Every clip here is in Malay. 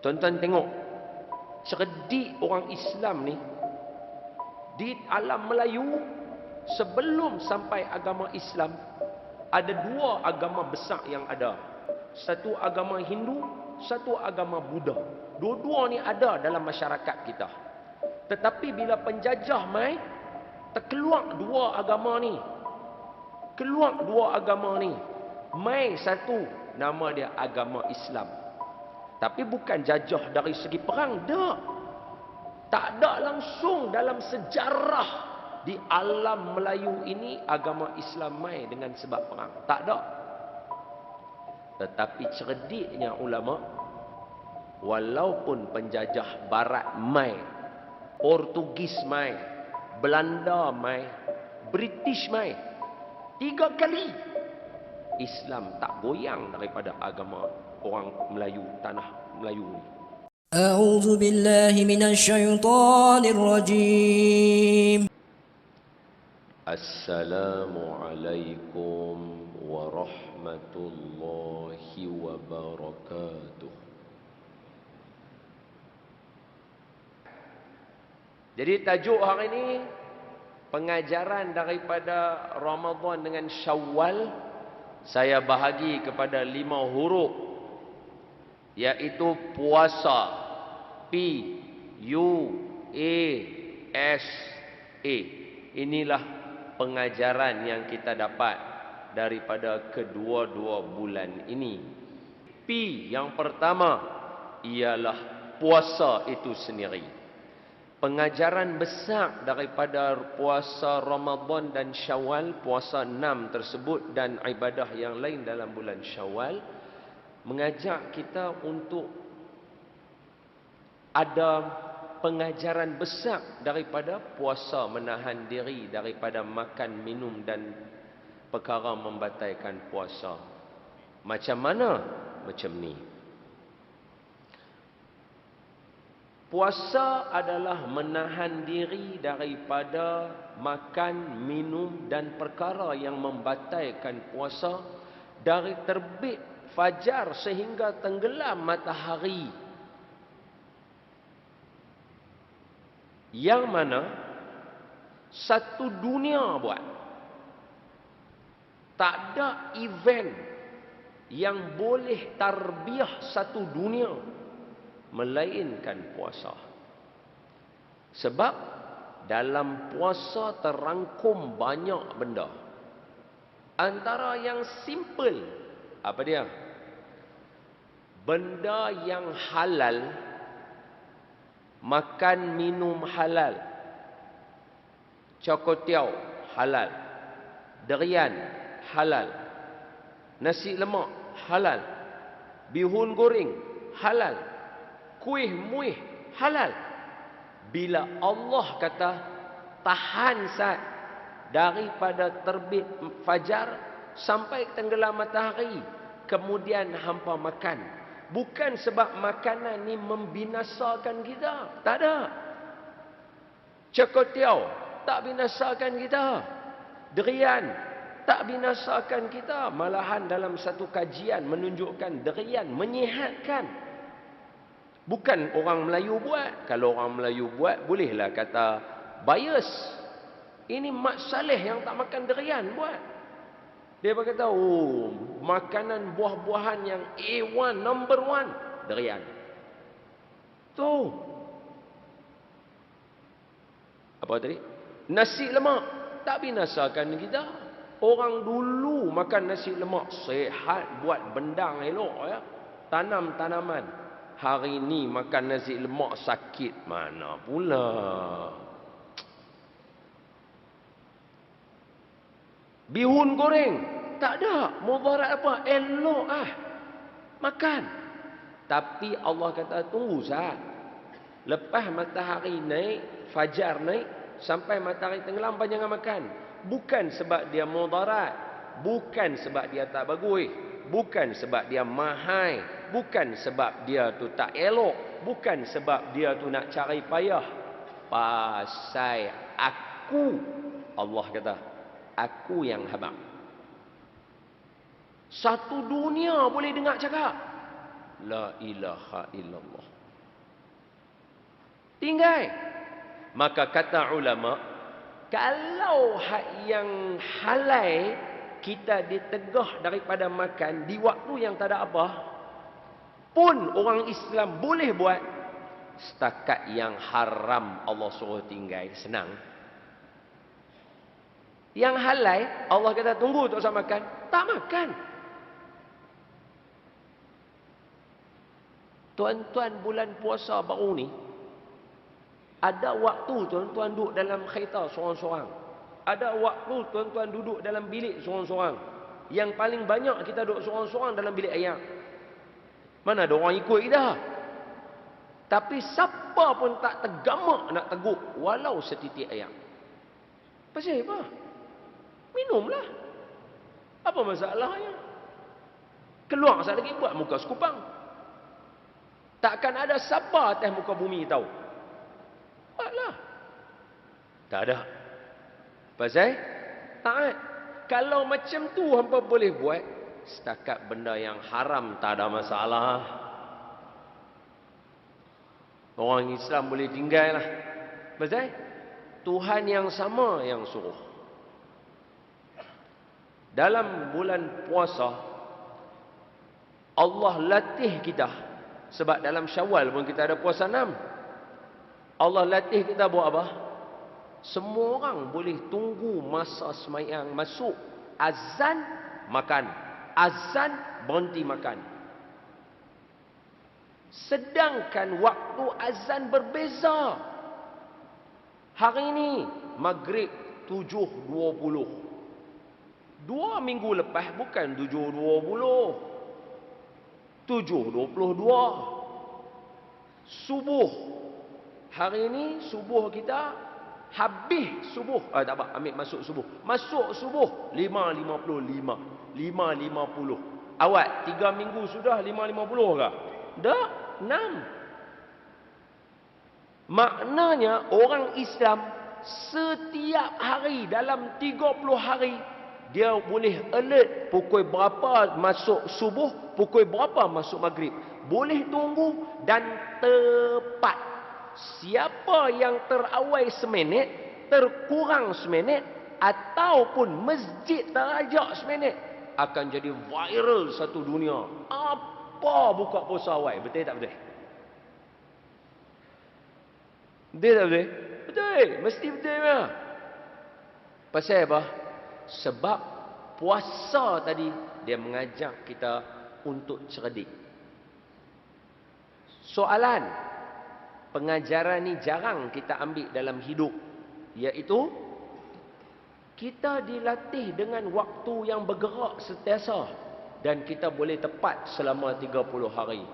Tuan-tuan tengok, cerdik orang Islam ni di alam Melayu sebelum sampai agama Islam, ada dua agama besar yang ada. Satu agama Hindu, satu agama Buddha. Dua-dua ni ada dalam masyarakat kita. Tetapi bila penjajah mai, terkeluar dua agama ni. Keluar dua agama ni. Mai satu, nama dia agama Islam. Tapi bukan jajah dari segi perang, tak ada langsung dalam sejarah di alam Melayu ini agama Islam mai dengan sebab perang. Tak ada. Tetapi cerdiknya ulama, walaupun penjajah barat mai, Portugis mai, Belanda mai, British mai, 3 kali Islam tak goyang daripada agama orang Melayu, tanah Melayu ni. A'udzu billahi minasyaitonir rajim. Assalamualaikum warahmatullahi wabarakatuh. Jadi tajuk hari ini pengajaran daripada Ramadan dengan Syawal. Saya bahagi kepada 5 huruf, iaitu puasa. P-U-A-S-A. Inilah pengajaran yang kita dapat daripada kedua-dua bulan ini. P yang pertama ialah puasa itu sendiri. Pengajaran besar daripada puasa Ramadan dan Syawal, puasa 6 tersebut dan ibadah yang lain dalam bulan Syawal, mengajak kita untuk ada pengajaran besar daripada puasa, menahan diri daripada makan, minum dan perkara membatalkan puasa. Macam mana? Macam ni. Puasa adalah menahan diri daripada makan, minum dan perkara yang membatalkan puasa dari terbit fajar sehingga tenggelam matahari. Yang mana satu dunia buat. Tak ada event yang boleh tarbiyah satu dunia melainkan puasa. Sebab dalam puasa terangkum banyak benda. Antara yang simple, apa dia? Benda yang halal, makan minum halal, cokotiau halal, durian halal, nasi lemak halal, bihun goreng halal, kuih muih halal. Bila Allah kata tahan saat daripada terbit fajar sampai tenggelam matahari, kemudian hampa makan, bukan sebab makanan ni membinasakan kita. Tak ada. Cokotiau tak binasakan kita. Durian tak binasakan kita. Malahan dalam satu kajian menunjukkan durian menyihatkan. Bukan orang Melayu buat. Kalau orang Melayu buat, bolehlah kata bias. Ini Mak Saleh yang tak makan durian buat. Dia berkata, oh, makanan buah-buahan yang A1, number 1, durian. Tu. Apa tadi? Nasi lemak tak binasakan kita. Orang dulu makan nasi lemak sehat, buat bendang elok ya. Tanam tanaman. Hari ni makan nasi lemak sakit mana pula. Bihun goreng tak ada mudarat apa, elok makan. Tapi Allah kata tunggu saat. Lepas matahari naik, fajar naik, sampai matahari tenggelam jangan makan. Bukan sebab dia mudarat, bukan sebab dia tak bagus, bukan sebab dia mahal, bukan sebab dia tu tak elok, bukan sebab dia tu nak cari payah. Pasal aku, Allah kata, aku yang habaq. Satu dunia boleh dengar cakap. La ilaha illallah. Tinggal. Maka kata ulama, kalau hak yang halal kita ditegah daripada makan di waktu yang tak ada apa, pun orang Islam boleh buat. Setakat yang haram Allah suruh tinggal, senang. Yang halal Allah kata tunggu tak usah makan, tak makan. Tuan-tuan, bulan puasa baru ni, ada waktu tuan-tuan duduk dalam kereta seorang-seorang. Ada waktu tuan-tuan duduk dalam bilik seorang-seorang. Yang paling banyak kita duduk seorang-seorang dalam bilik ayam. Mana ada orang ikut kita? Tapi siapa pun tak tergamak nak tegur walau setitik ayam. Pasal apa? Minumlah. Apa masalahnya? Keluar sekali lagi buat muka sekupang. Takkan ada siapa atas muka bumi tahu. Buatlah. Tak ada. Pasal taat. Kalau macam tu hampa boleh buat, setakat benda yang haram tak ada masalah. Orang Islam boleh tinggal lah. Pasal Tuhan yang sama yang suruh. Dalam bulan puasa, Allah latih kita. Sebab dalam Syawal pun kita ada puasa 6. Allah latih kita buat apa? Semua orang boleh tunggu masa sembahyang masuk. Azan, makan. Azan, berhenti makan. Sedangkan waktu azan berbeza. Hari ini, Maghrib 7.20. 2 minggu lepas bukan 7.20. 7.22. Subuh. Hari ini subuh kita habis subuh. Tak apa, ambil masuk subuh. Masuk subuh 5.55. 5.50. Awak 3 minggu sudah 5.50 ke? Dah 6. Maknanya orang Islam setiap hari dalam 30 hari dia boleh alert pukul berapa masuk subuh, pukul berapa masuk maghrib. Boleh tunggu dan tepat. Siapa yang terawal seminit, terkurang seminit, ataupun masjid terajak seminit, akan jadi viral satu dunia. Apa buka puasa awal? Betul tak betul? Betul tak betul? Betul. Mesti betul lah. Pasal apa? Sebab puasa tadi dia mengajak kita untuk cerdik. Soalan, pengajaran ni jarang kita ambil dalam hidup, iaitu kita dilatih dengan waktu yang bergerak sentiasa dan kita boleh tepat selama 30 hari.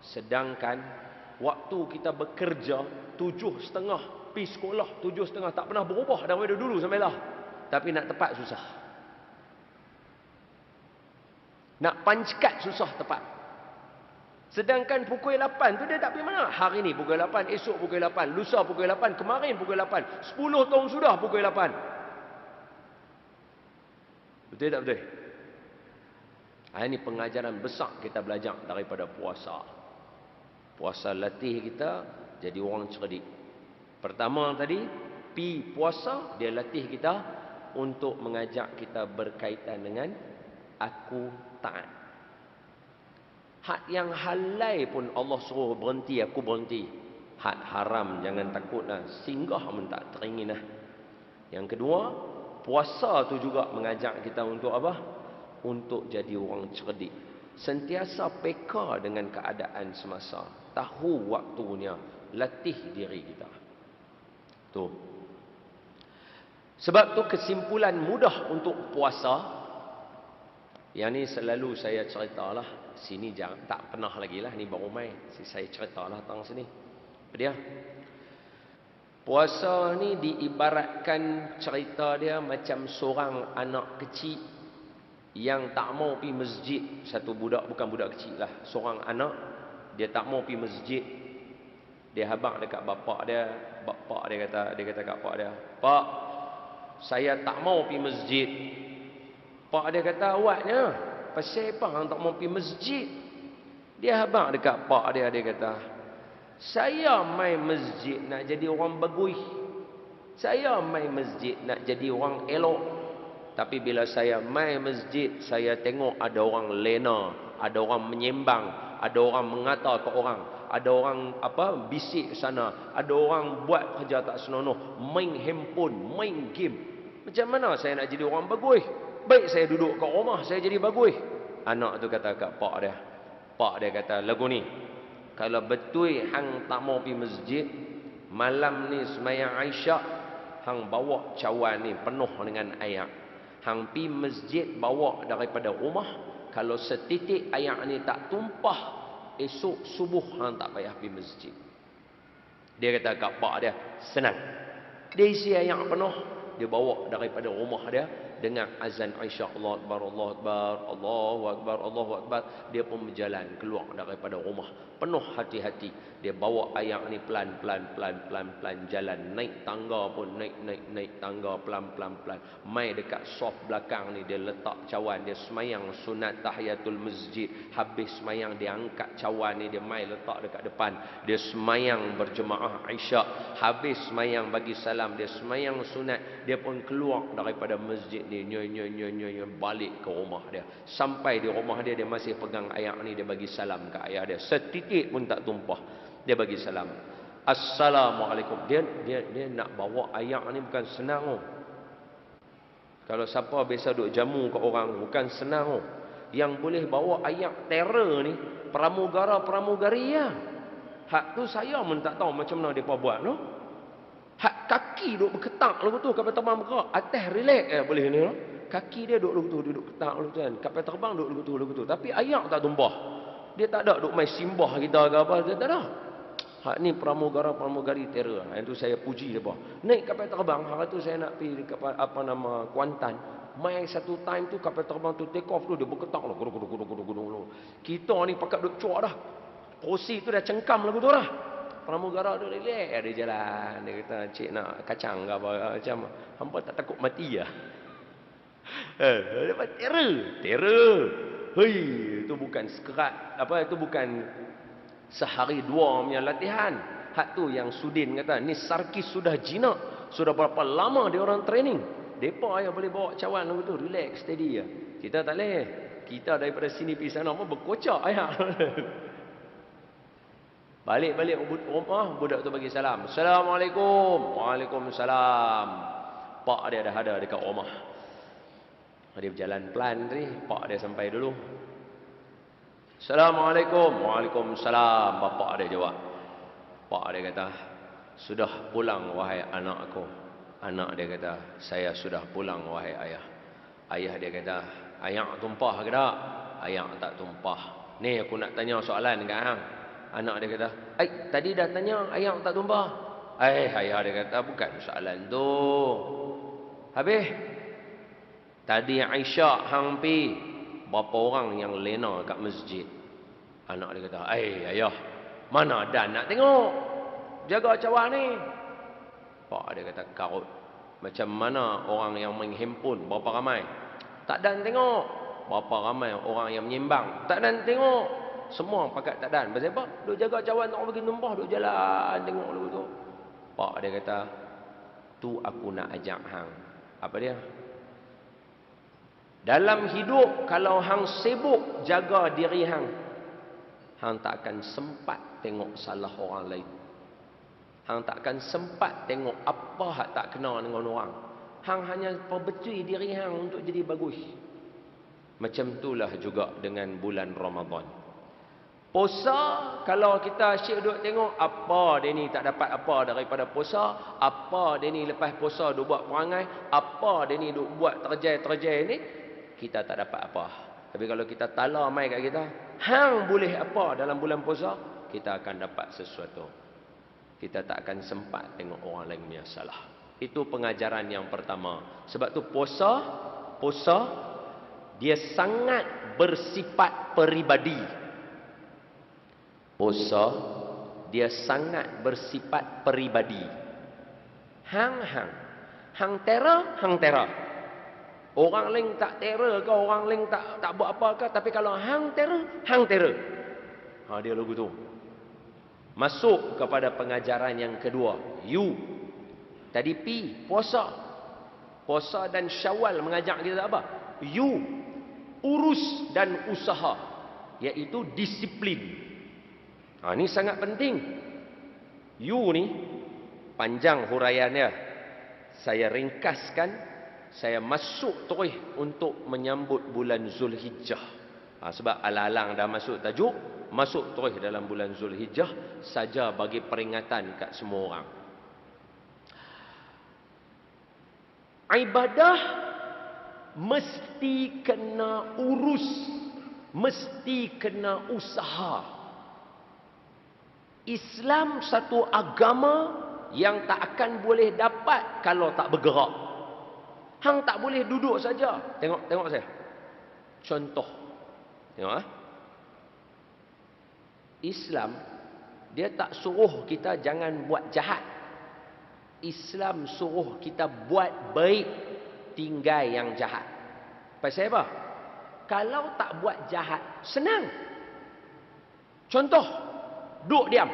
Sedangkan waktu kita bekerja 7.30 pergi sekolah, 7.30 tak pernah berubah daripada dulu sampai lah. Tapi nak tepat susah. Nak panckat susah tepat. Sedangkan pukul 8 tu dia tak pergi mana. Hari ni pukul 8, esok pukul 8, lusa pukul 8, kemarin pukul 8, 10 tahun sudah pukul 8. Betul tak betul? Ini pengajaran besar kita belajar daripada puasa. Puasa latih kita jadi orang cerdik. Pertama tadi, pi puasa dia latih kita untuk mengajak kita berkaitan dengan aku taat. Hak yang halal pun Allah suruh berhenti, aku berhenti. Hak haram jangan takutlah, singgah pun tak teringin lah. Yang kedua, puasa tu juga mengajak kita untuk apa? Untuk jadi orang cerdik. Sentiasa peka dengan keadaan semasa. Tahu waktunya, latih diri kita. Tu. Sebab tu kesimpulan mudah untuk puasa. Yang ni selalu saya ceritalah. Sini jangan, tak pernah lagi lah. Ni baru main. Saya ceritalah tentang sini. Apa dia? Puasa ni diibaratkan cerita dia macam seorang anak kecil yang tak mau pergi masjid. Satu budak, bukan budak kecil lah. Seorang anak, dia tak mau pergi masjid. Dia habaq dekat bapak dia. Bapak dia kata kat pak dia, "Pak, saya tak mau pergi masjid." Pak dia kata, "Awaknya, pasal apa hang tak mau pergi masjid?" Dia habaq dekat pak dia kata, saya mai masjid nak jadi orang bagus. Saya mai masjid nak jadi orang elok. Tapi bila saya mai masjid, saya tengok ada orang lena, ada orang menyembang, ada orang mengata ke orang, ada orang bisik sana, ada orang buat kerja tak senonoh, main handphone, main game. Macam mana saya nak jadi orang bagus? Baik saya duduk kat rumah, saya jadi bagus. Anak tu kata kat pak dia. Pak dia kata, lagu ni, kalau betul hang tak mau pergi masjid, malam ni semayang Aisyah, hang bawa cawan ni penuh dengan air. Hang pi masjid bawa daripada rumah. Kalau setitik air ni tak tumpah, esok subuh hang tak payah pi masjid. Dia kata kat pak dia, senang. Dia isi air penuh, dia bawa daripada rumah dia dengan azan Aisyah, Allahu Akbar, Allahu Akbar, Allahu Akbar, Allahu Akbar. Dia pun berjalan keluar daripada rumah penuh hati-hati. Dia bawa air ni pelan-pelan jalan, naik tangga pun naik tangga pelan-pelan. Mai dekat sof belakang ni dia letak cawan, dia semayang sunat tahiyatul masjid. Habis semayang dia angkat cawan ni, dia mai letak dekat depan. Dia semayang berjemaah Aisyah. Habis semayang bagi salam, dia semayang sunat. Dia pun keluar daripada masjid ni, nyoy balik ke rumah dia. Sampai di rumah dia, dia masih pegang air ni, dia bagi salam ke ayah dia. Setitik pun tak tumpah. Dia bagi salam. Assalamualaikum. Dia nak bawa air ni bukan senang. Kalau siapa biasa duk jamu ke orang, bukan senang. Yang boleh bawa air terror ni pramugara-pramugari ya. Hak tu saya pun tak tahu macam mana depa buat no. Hak kaki duk berketak lagu tu, kapal terbang bergerak, atas relax boleh ni no. Kaki dia duk lagu tu, duduk ketak lagu tu kan. Kapal terbang duk lagu tu. Tapi air tak tumpah. Dia tak ada duk main simbah kita ke apa, dia tak ada. Hak ni pramugara-pramugari terror. Yang tu saya puji depa. Naik kapal terbang, hari tu saya nak pergi kapal Kuantan. Mai satu time tu kapal terbang tu take off tu dia berketak lah. Kita ni pakat duk cuak dah. Kursi tu dah cengkam lagu tu dah. Pramugara tu relax dia jalan. Dia kata, cik nak kacang ke apa macam. Hampa tak takut mati lah. Dapat terror. Hei, itu bukan sekerat. Itu bukan sehari dua punya latihan. Hak tu yang Sudin kata, ni Sarkis sudah jinak. Sudah berapa lama dia orang training. Depa yang boleh bawa cawan lagu tu, relax, steady ya. Kita tak boleh. Kita daripada sini pergi sana pun berkocak ayah. Balik rumah, budak tu bagi salam. Assalamualaikum. Waalaikumsalam. Pak dia dah ada dekat rumah. Dia berjalan pelan ni, pak dia sampai dulu. Assalamualaikum. Waalaikumsalam. Bapak dia jawab. Pak dia kata, sudah pulang wahai anakku. Anak dia kata, saya sudah pulang wahai ayah. Ayah dia kata, air tumpah ke tak? Air tak tumpah. Ni aku nak tanya soalan kat hang. Anak dia kata, tadi dah tanya air tak tumpah. Ayah dia kata, bukan soalan tu. Habis tadi Aisyah hang pi berapa orang yang lena kat masjid? Anak dia kata, ayah, mana dan nak tengok. Jaga cawan ni. Pak dia kata, karut. Macam mana orang yang main handphone, berapa ramai? Tak dan tengok. Berapa ramai orang yang menyembang? Tak dan tengok. Semua pakat tak dan. Pasal apa? Duk jaga cawan, tak bagi tumpah, duk jalan tengok dulu tu. Pak dia kata, tu aku nak ajak hang. Apa dia? Dalam hidup, kalau hang sibuk jaga diri hang, hang tak akan sempat tengok salah orang lain. Hang tak akan sempat tengok apa hak tak kena dengan orang. Hang hanya perbetui diri hang untuk jadi bagus. Macam itulah juga dengan bulan Ramadan. Puasa, kalau kita asyik duk tengok apa dia ni tak dapat apa daripada puasa, apa dia ni lepas puasa duk buat perangai, apa dia ni duk buat terjai-terjai ni, kita tak dapat apa. Tapi kalau kita tala mai kat kita, hang boleh apa dalam bulan puasa, kita akan dapat sesuatu. Kita tak akan sempat tengok orang lain punya salah. Itu pengajaran yang pertama. Sebab tu puasa dia sangat bersifat peribadi. Puasa dia sangat bersifat peribadi. Hang terror. Orang lain tak terror ke, orang lain tak buat apa ke, tapi kalau hang terror. Dia lagu tu. Masuk kepada pengajaran yang kedua. U. Tadi P, puasa. Puasa dan Syawal mengajak kita apa? U. Urus dan usaha. Iaitu disiplin. Ini sangat penting. U ni panjang huraiannya. Saya ringkaskan. Saya masuk terus untuk menyambut bulan Zulhijjah. Sebab alang-alang dah masuk tajuk, masuk terus dalam bulan Zulhijjah saja bagi peringatan kat semua orang. Ibadah mesti kena urus, mesti kena usaha. Islam satu agama yang tak akan boleh dapat kalau tak bergerak. Hang tak boleh duduk saja. Tengok saya. Contoh. Tengok. Islam, dia tak suruh kita jangan buat jahat. Islam suruh kita buat baik, tinggal yang jahat. Pasal apa? Kalau tak buat jahat, senang. Contoh, duduk diam.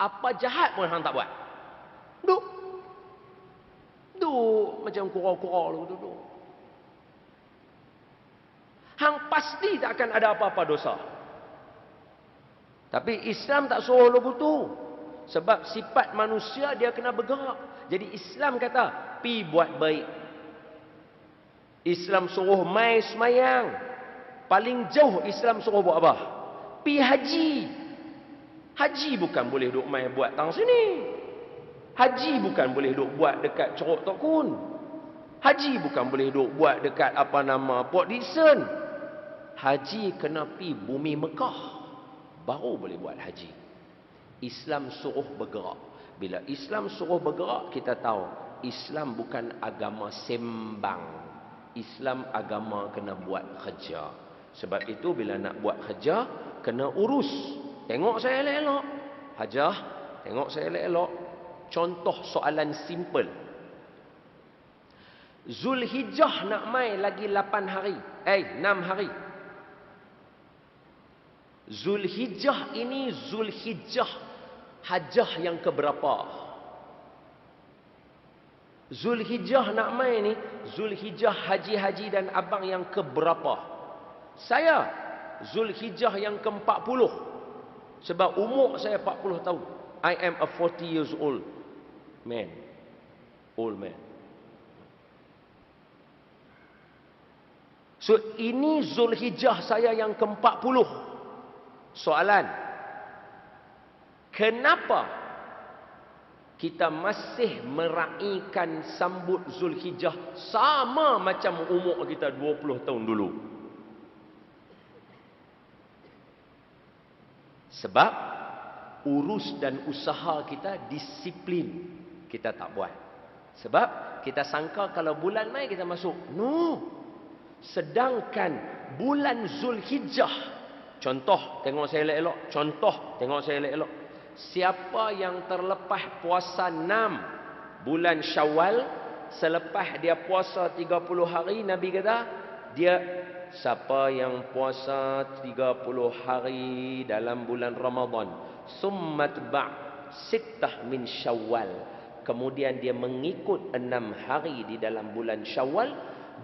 Apa jahat pun hang tak buat. Duduk. Duduk macam kura-kura duduk. Hang pasti tak akan ada apa-apa dosa. Tapi Islam tak suruh lagu tu. Sebab sifat manusia dia kena bergerak. Jadi Islam kata, pi buat baik. Islam suruh mai semayang. Paling jauh Islam suruh buat apa? Pi haji. Haji bukan boleh duk mai buat tang sini. Haji bukan boleh duk buat dekat Ceruk Tok Kun. Haji bukan boleh duk buat dekat apa nama Port Dickson. Haji kena pi bumi Mekah, baru boleh buat haji. Islam suruh bergerak. Bila Islam suruh bergerak, kita tahu Islam bukan agama sembang. Islam agama kena buat kerja. Sebab itu bila nak buat kerja, kena urus. Tengok saya elok-elok. Hajah, tengok saya elok-elok. Contoh soalan simple. Zulhijjah nak mai lagi 8 hari. 6 hari. Zulhijjah ini Zulhijjah hajah yang keberapa? Zulhijjah nak mai ni Zulhijjah haji-haji dan abang yang keberapa? Saya Zulhijjah yang ke-40. Sebab umur saya 40 tahun. I am a 40 years old man. Old man. So ini Zulhijjah saya yang ke-40. Soalan, kenapa kita masih meraihkan sambut Zulhijjah sama macam umur kita 20 tahun dulu? Sebab urus dan usaha kita disiplin kita tak buat. Sebab kita sangka kalau bulan Mai kita masuk. No. Sedangkan bulan Zulhijjah, contoh, tengok saya elok-elok. Contoh, tengok saya elok-elok. Siapa yang terlepas puasa 6 bulan Syawal, selepas dia puasa 30 hari, Nabi kata, siapa yang puasa 30 hari dalam bulan Ramadan, summat sittah min Syawal, kemudian dia mengikut 6 hari di dalam bulan Syawal,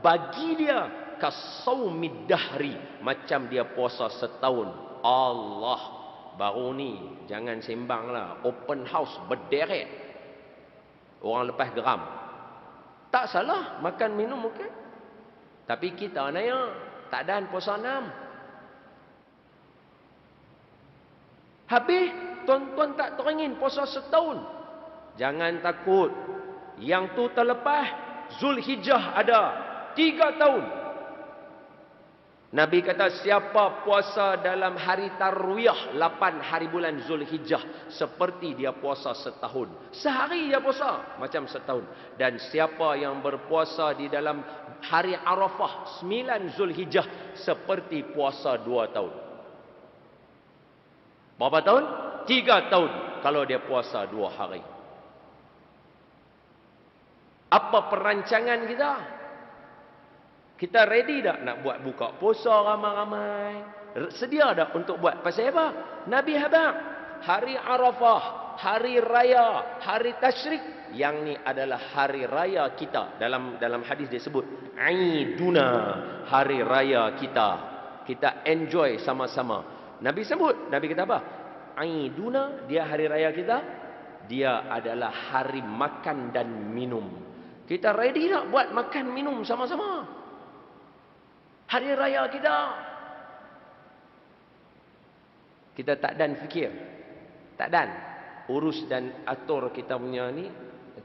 bagi dia kasaumid dahri, macam dia puasa setahun. Allah, baru ni jangan sembanglah, open house berderet, orang lepas geram. Tak salah makan minum mungkin, tapi kita naya tak ada puasa 6. Habis tuan-tuan tak teringin puasa setahun. Jangan takut, yang tu terlepas Zulhijjah ada 3 tahun. Nabi kata siapa puasa dalam hari tarwiyah 8 hari bulan Zulhijjah, seperti dia puasa setahun. Sehari dia puasa macam setahun. Dan siapa yang berpuasa di dalam hari Arafah 9 Zulhijjah, seperti puasa 2 tahun. Berapa tahun? 3 tahun kalau dia puasa 2 hari. Apa perancangan kita? Kita ready tak nak buat buka puasa ramai-ramai? Sedia tak untuk buat? Pasal apa? Nabi habaq. Hari Arafah, hari raya, hari tasyrik. Yang ni adalah hari raya kita. Dalam hadis dia sebut, Aiduna, hari raya kita. Kita enjoy sama-sama. Nabi sebut, Nabi kata apa? Aiduna, dia hari raya kita. Dia adalah hari makan dan minum. Kita ready tak buat makan minum sama-sama? Hari raya kita. Kita tak dan fikir. Tak dan. Urus dan atur kita punya ni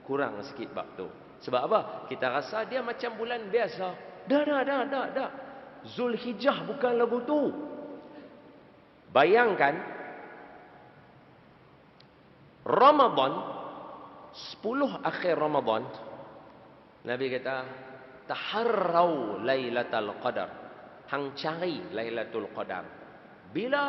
kurang sikit bab tu. Sebab apa? Kita rasa dia macam bulan biasa. Dah. Zulhijjah bukan lagu tu. Bayangkan Ramadan, 10 akhir Ramadan, Nabi kata, taharrau lailatul qadar. Hang cari lailatul qadar. Bila?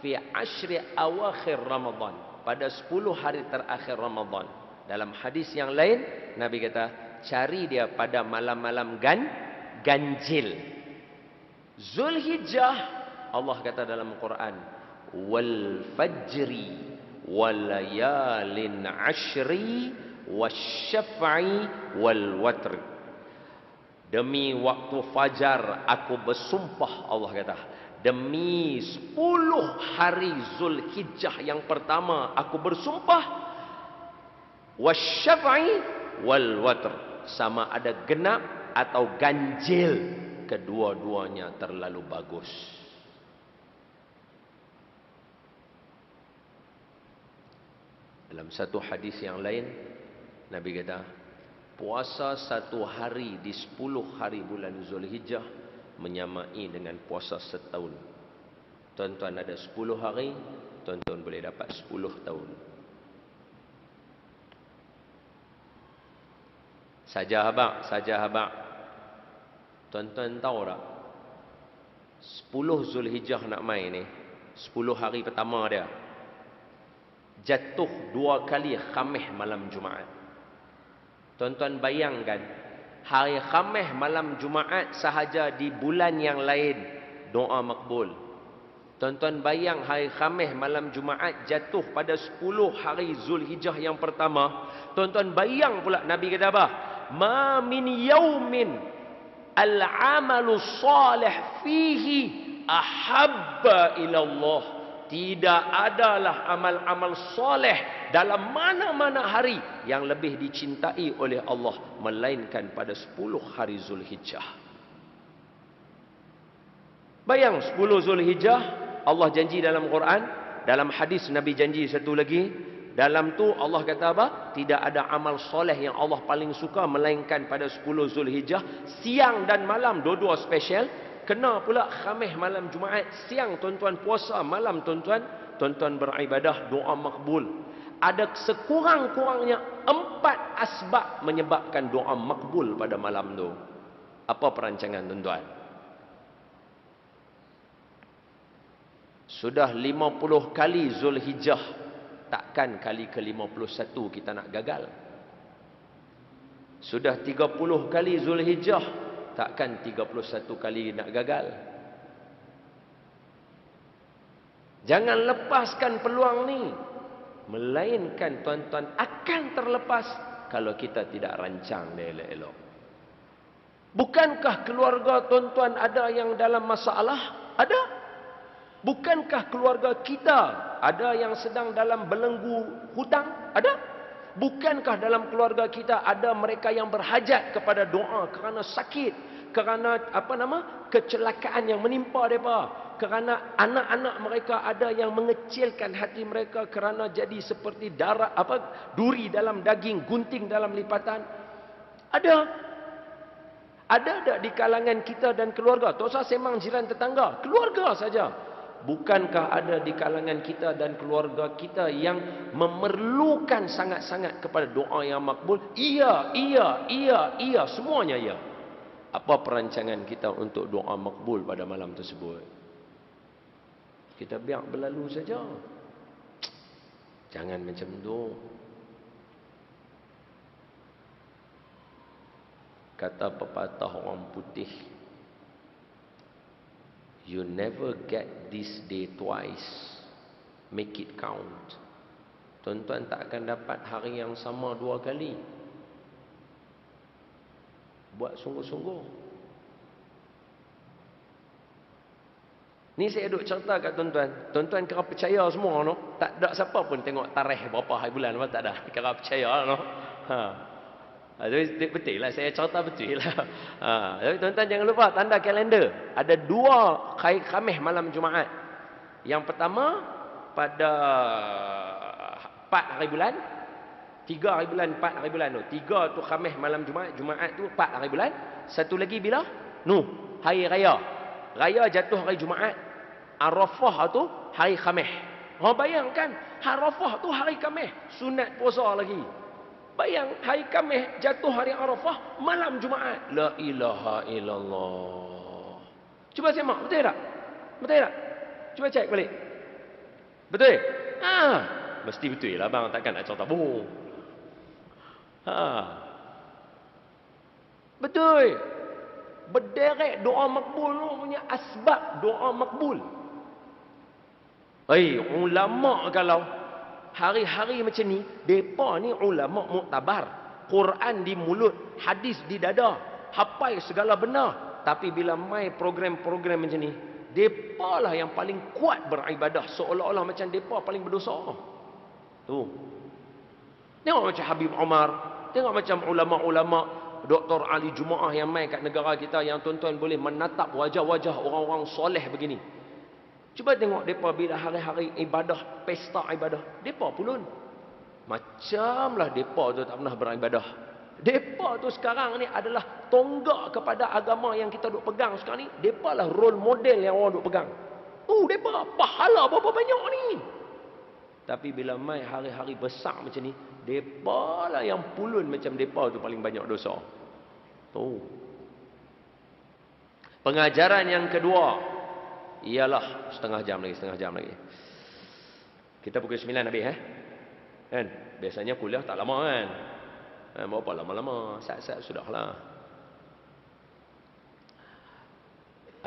Fi ashri awakhir Ramadan. Pada 10 hari terakhir Ramadan. Dalam hadis yang lain, Nabi kata, cari dia pada malam-malam ganjil. Zulhijjah, Allah kata dalam Quran, wal fajri wal layalin ashri wasyaf'i wal watr. Demi waktu fajar aku bersumpah, Allah kata, demi 10 hari Zulhijjah yang pertama aku bersumpah, wasyaf'i wal watr, sama ada genap atau ganjil, kedua-duanya terlalu bagus. Dalam satu hadis yang lain, Nabi kata, puasa 1 hari di 10 hari bulan Zulhijjah menyamai dengan puasa setahun. Tuan-tuan ada 10 hari, tuan-tuan boleh dapat 10 tahun. Saja habaq. Tuan-tuan tahu tak? 10 Zulhijjah nak mai ni, 10 hari pertama dia, jatuh 2 kali Khamis malam Jumaat. Tuan-tuan bayangkan, hari Khamis malam Jumaat sahaja di bulan yang lain, doa makbul. Tuan-tuan bayang hari Khamis malam Jumaat jatuh pada 10 hari Zulhijjah yang pertama. Tuan-tuan bayang pula Nabi kata apa? Ma min yaumin al-amalu salih fihi ahabba ila Allah. Tidak adalah amal-amal soleh dalam mana-mana hari yang lebih dicintai oleh Allah melainkan pada 10 hari Zulhijjah. Bayang 10 Zulhijjah, Allah janji dalam Quran, dalam hadis Nabi janji satu lagi. Dalam tu Allah kata apa? Tidak ada amal soleh yang Allah paling suka melainkan pada 10 Zulhijjah. Siang dan malam dua-dua special. Kena pula Khamis malam Jumaat. Siang tuan-tuan puasa, malam tuan-tuan beribadah, doa makbul. Ada sekurang-kurangnya 4 asbab menyebabkan doa makbul pada malam tu. Apa perancangan tuan-tuan? Sudah 50 kali Zulhijjah, takkan kali ke-51 kita nak gagal? Sudah 30 kali Zulhijjah, takkan 31 kali nak gagal? Jangan lepaskan peluang ni. Melainkan tuan-tuan akan terlepas kalau kita tidak rancang dia elok-elok. Bukankah keluarga tuan-tuan ada yang dalam masalah? Ada. Bukankah keluarga kita ada yang sedang dalam belenggu hutang? Ada. Bukankah dalam keluarga kita ada mereka yang berhajat kepada doa kerana sakit, kerana kecelakaan yang menimpa mereka, kerana anak-anak mereka ada yang mengecilkan hati mereka kerana jadi seperti darah duri dalam daging, gunting dalam lipatan. Ada tak di kalangan kita dan keluarga? Tak usah semang jiran tetangga, keluarga saja. Bukankah ada di kalangan kita dan keluarga kita yang memerlukan sangat-sangat kepada doa yang makbul? Iya, semuanya iya. Apa perancangan kita untuk doa makbul pada malam tersebut? Kita biar berlalu saja. Jangan macam tu. Kalau kita nak doa makbul pada malam tersebut, kita biar berlalu saja. Jangan macam tu. Kata pepatah orang putih, you never get this day twice, make it count. Tuan-tuan tak akan dapat hari yang sama dua kali. Buat sungguh-sungguh. Ni saya duk cerita kat tuan-tuan. Tuan-tuan kira percaya semua no. Tak ada siapa pun tengok tarikh berapa hari bulan apa, tak ada. Kira percaya no. Betul lah, saya cerita betul lah. Tuan-tuan jangan lupa tanda kalender. Ada 2 hari Khamis malam Jumaat. Yang pertama pada 4 hari bulan, 3 hari bulan, 4 hari bulan tu. 3 tu Khamis malam Jumaat, Jumaat tu 4 hari bulan. Satu lagi bila? Hari raya. Raya jatuh hari Jumaat. Arafah tu hari Khamis. Bayangkan, Arafah tu hari Khamis, sunat puasa lagi. Bayang, hari Khamis jatuh hari Arafah, malam Jumaat. La ilaha illallah. Cuba semak, betul tak? Betul tak? Cuba cek balik. Betul? Mesti betul lah bang, takkan nak cerita bohong. Betul. Berderet doa makbul tu punya asbab doa makbul. Ulama kalau hari-hari macam ni, depa ni ulama muktabar. Quran di mulut, hadis di dada, hafal segala benar. Tapi bila mai program-program macam ni, depa lah yang paling kuat beribadah, seolah-olah macam depa paling berdosa. Tu. Tengok macam Habib Omar, tengok macam ulama-ulama, Dr. Ali Jumaah yang mai kat negara kita, yang tuan-tuan boleh menatap wajah-wajah orang-orang soleh begini. Cuba tengok mereka bila hari-hari ibadah, pesta ibadah, mereka pulun. Macamlah mereka tu tak pernah beribadah. Mereka tu sekarang ni adalah tonggak kepada agama yang kita duk pegang sekarang ni. Mereka lah role model yang orang duk pegang. Mereka pahala berapa banyak ni. Tapi bila mai hari-hari besar macam ni, mereka lah yang pulun macam mereka tu paling banyak dosa. Pengajaran yang kedua ialah setengah jam lagi. Kita pukul 9 habis kan? Biasanya kuliah tak lama kan? Berapa lama-lama? Sat-sat sudahlah.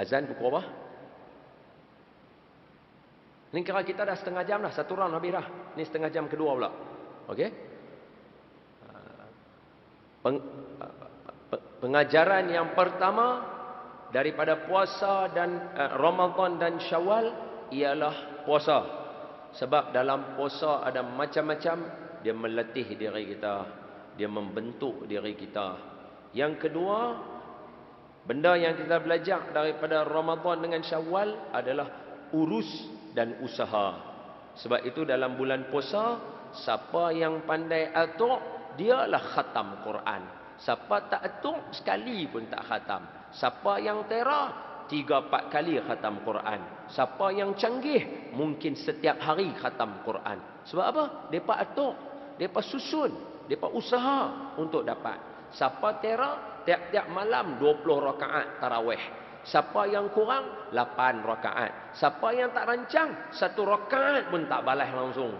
Azan pukul apa? Ni kira kita dah setengah jam dah, 1 round habis dah. Ni setengah jam kedua pula. Okey? Pengajaran yang pertama daripada puasa dan Ramadan dan Syawal ialah puasa. Sebab dalam puasa ada macam-macam, dia melatih diri kita, dia membentuk diri kita. Yang kedua, benda yang kita belajar daripada Ramadan dengan Syawal adalah urus dan usaha. Sebab itu dalam bulan puasa, siapa yang pandai atur, dialah khatam Quran. Siapa tak atur, sekali pun tak khatam. Siapa yang terah, 3-4 kali khatam Quran. Siapa yang canggih, mungkin setiap hari khatam Quran. Sebab apa? Mereka atur, mereka susun, mereka usaha untuk dapat. Siapa terah, tiap-tiap malam 20 rakaat tarawih. Siapa yang kurang, 8 rakaat. Siapa yang tak rancang, 1 rakaat pun tak balas langsung.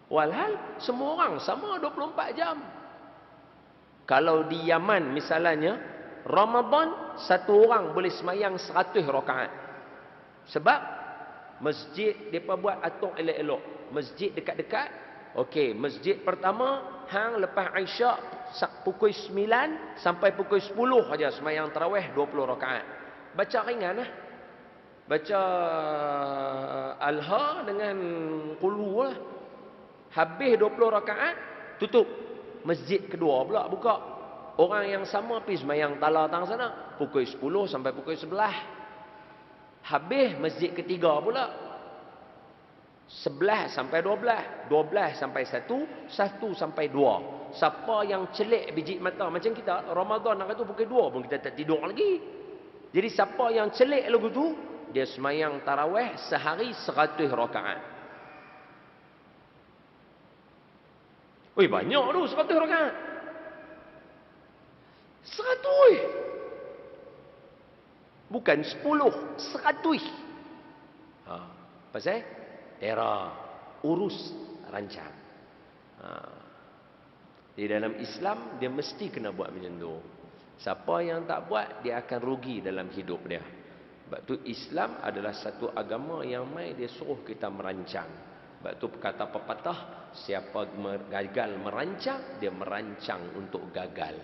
Walhal semua orang sama 24 jam. Kalau di Yaman misalnya, Ramadan 1 orang boleh semayang 100 rakaat. Sebab masjid mereka buat atur elok-elok. Masjid dekat-dekat. Okey, masjid pertama lepas Isyak pukul 9 sampai pukul 10 saja semayang tarawih 20 rakaat. Baca ringan lah. Baca Al-Ha dengan Qulu lah. Habis 20 rakaat, tutup. Masjid kedua pula buka. Orang yang sama pergi semayang tala tang sana, pukul 10 sampai pukul 11. Habis masjid ketiga pula, 11 sampai 12, 12 sampai 1, 1 sampai 2. Siapa yang celik biji mata macam kita, Ramadan nak tu pukul 2 pun kita tak tidur lagi. Jadi siapa yang celik lagu tu, dia semayang tarawih sehari 100 rakaat. Banyak tu 100 rakaat. 100. Bukan 10, 100. Pasal? Era urus rancang. Di dalam Islam, dia mesti kena buat macam tu. Siapa yang tak buat, dia akan rugi dalam hidup dia. Sebab tu Islam adalah satu agama yang mai dia suruh kita merancang. Sebab tu kata pepatah, siapa gagal merancang, dia merancang untuk gagal.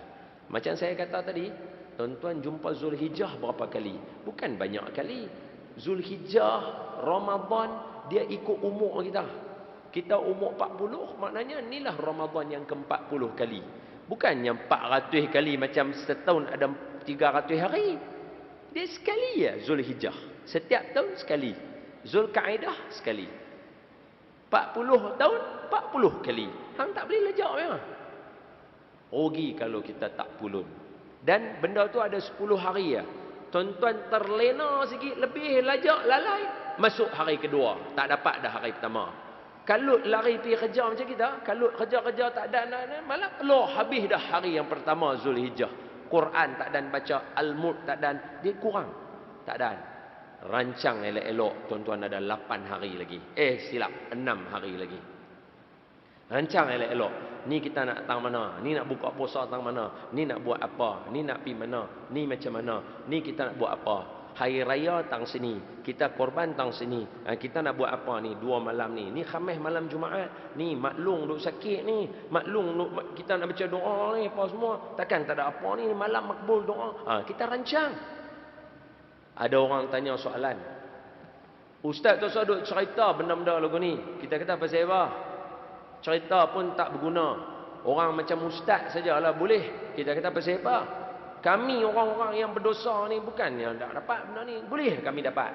Macam saya kata tadi, tuan-tuan jumpa Zulhijjah berapa kali? Bukan banyak kali. Zulhijjah, Ramadan, dia ikut umur kita. Kita umur 40, maknanya inilah Ramadan yang ke-40 kali. Bukannya 400 kali macam setahun ada 300 hari. Dia sekali ya Zulhijjah. Setiap tahun sekali. Zulkaidah sekali. 40 tahun, 40 kali. Hang tak boleh lejak memang. Rugi kalau kita tak pulun. Dan benda tu ada 10 hari ya. Tuan-tuan terlena sikit, lebih lajak, lalai. Masuk hari kedua. Tak dapat dah hari pertama. Kalau lari pergi kerja macam kita, kalau kerja-kerja tak ada, malah keluar habis dah hari yang pertama Zulhijjah. Quran tak dan baca, Al-Mulk tak dan, dia kurang. Tak dan. Rancang elok-elok, tuan-tuan ada 8 hari lagi. Silap, 6 hari lagi. Rancang elok-elok. Ni kita nak tang mana? Ni nak buka puasa tang mana? Ni nak buat apa? Ni nak pergi mana? Ni macam mana? Ni kita nak buat apa? Hari raya tang sini, kita korban tang sini. Kita nak buat apa ni? 2 malam ni. Ni Khamis malam Jumaat. Ni maklum duk sakit ni. Maklum kita nak baca doa ni apa semua. Takkan tak ada apa ni malam makbul doa. Kita rancang. Ada orang tanya soalan. Ustaz tu duk cerita benda-benda lagu ni. Kita kata pasal apa? Cerita pun tak berguna. Orang macam ustaz sajalah boleh. Kita kata pasal apa? Kami orang-orang yang berdosa ni bukan yang tak dapat benda ni. Boleh kami dapat.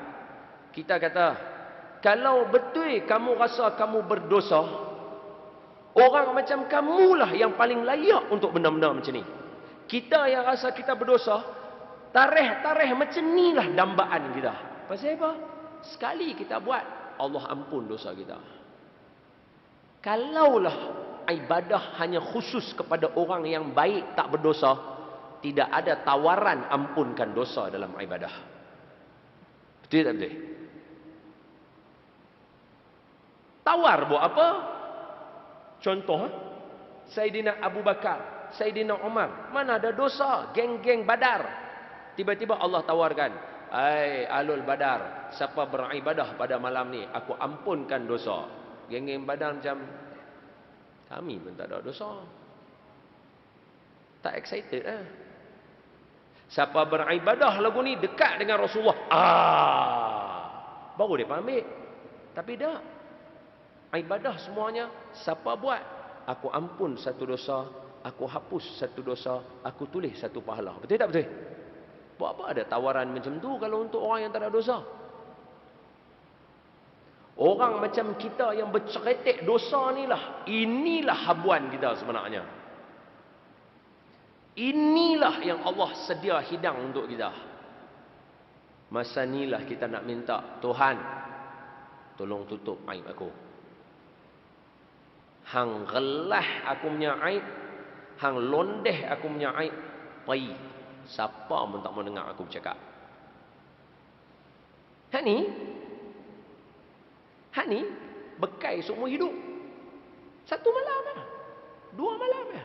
Kita kata, kalau betul kamu rasa kamu berdosa, orang macam kamulah yang paling layak untuk benda-benda macam ni. Kita yang rasa kita berdosa, tarikh macam ni lah dambaan kita. Pasal apa? Sekali kita buat, Allah ampun dosa kita. Kalaulah ibadah hanya khusus kepada orang yang baik tak berdosa, tidak ada tawaran ampunkan dosa dalam ibadah. Betul tak betul? Tawar buat apa? Contoh, Saidina Abu Bakar, Saidina Umar, mana ada dosa, geng-geng Badar. Tiba-tiba Allah tawarkan, Alul Badar, siapa beribadah pada malam ni, aku ampunkan dosa. Geng-geng Badar macam, kami pun tak ada dosa. Tak excited lah. Siapa beribadah lagu ni dekat dengan Rasulullah, baru dia ambil. Tapi dah, ibadah semuanya siapa buat, aku ampun satu dosa, aku hapus satu dosa, aku tulis satu pahala. Betul tak betul? Buat apa ada tawaran macam tu kalau untuk orang yang tak ada dosa? Orang macam kita yang berceretek dosa ni lah, inilah habuan kita sebenarnya. Inilah yang Allah sedia hidang untuk kita. Masa inilah kita nak minta, Tuhan, tolong tutup aib aku. Hang gelah aku punya aib, hang londeh aku punya aib, pai. Siapa pun tak mau dengar aku bercakap. Hak ni bekai seumur hidup. 1 malam ya, 2 malam ya,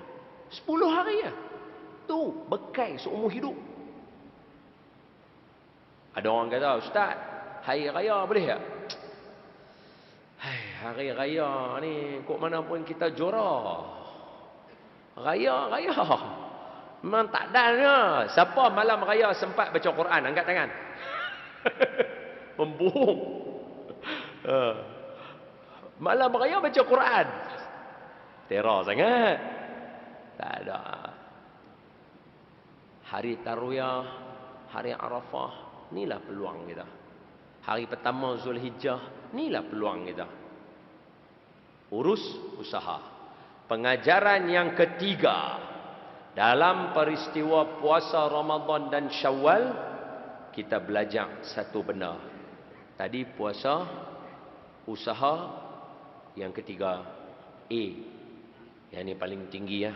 10 hari ya. Tu bekai seumur hidup. Ada orang kata, Ustaz, hari raya boleh tak? Hari raya ni kok mana pun kita jorah. Raya. Memang tak ada. Siapa malam raya sempat baca Quran? Angkat tangan. Membuang. Malam raya baca Quran. Teror sangat. Tak ada. Hari Tarwiyah, hari Arafah, inilah peluang kita. Hari pertama Zulhijjah, inilah peluang kita. Urus usaha. Pengajaran yang ketiga, dalam peristiwa puasa Ramadan dan Syawal, kita belajar satu benda. Tadi puasa, usaha, yang ketiga yang ini paling tinggi ya,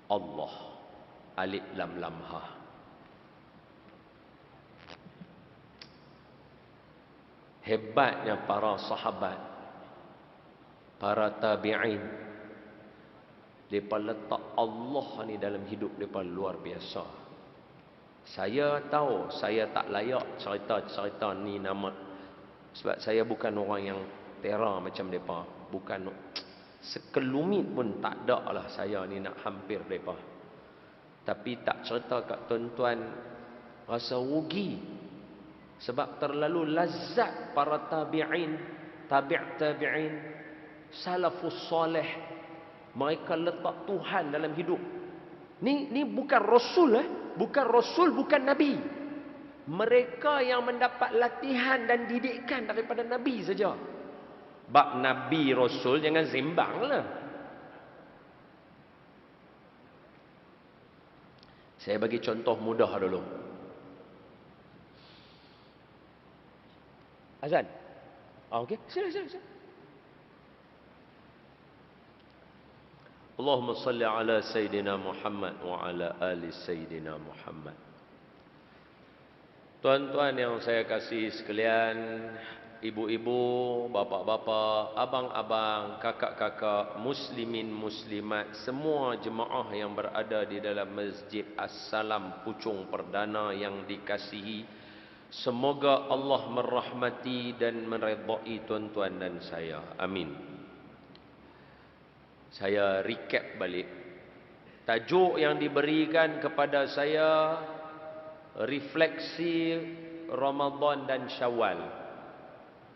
Allah. Alif lam lam ha. Hebatnya para sahabat, para tabi'in, Mereka letak Allah ni dalam hidup mereka luar biasa. Saya tahu saya tak layak cerita-cerita ni nama, sebab saya bukan orang yang terror macam mereka. Bukan sekelumit pun tak ada lah saya ni nak hampir mereka. Tapi tak cerita kat tuan-tuan rasa rugi. Sebab terlalu lazat para tabi'in, tabi'in, salafus soleh. Mereka letak Tuhan dalam hidup. Ni bukan Rasul bukan Rasul, bukan Nabi. Mereka yang mendapat latihan dan didikan daripada Nabi saja. Bab Nabi Rasul jangan sembang lah. Saya bagi contoh mudah dulu. Azan. Okey, sila. Allahumma salli ala Sayyidina Muhammad wa ala ali Sayyidina Muhammad. Tuan-tuan yang saya kasih sekalian, ibu-ibu, bapa-bapa, abang-abang, kakak-kakak, muslimin, muslimat, semua jemaah yang berada di dalam Masjid As-Salam Puchong Perdana yang dikasihi, semoga Allah merahmati dan meredai tuan-tuan dan saya. Amin. Saya recap balik. Tajuk yang diberikan kepada saya, refleksi Ramadan dan Syawal,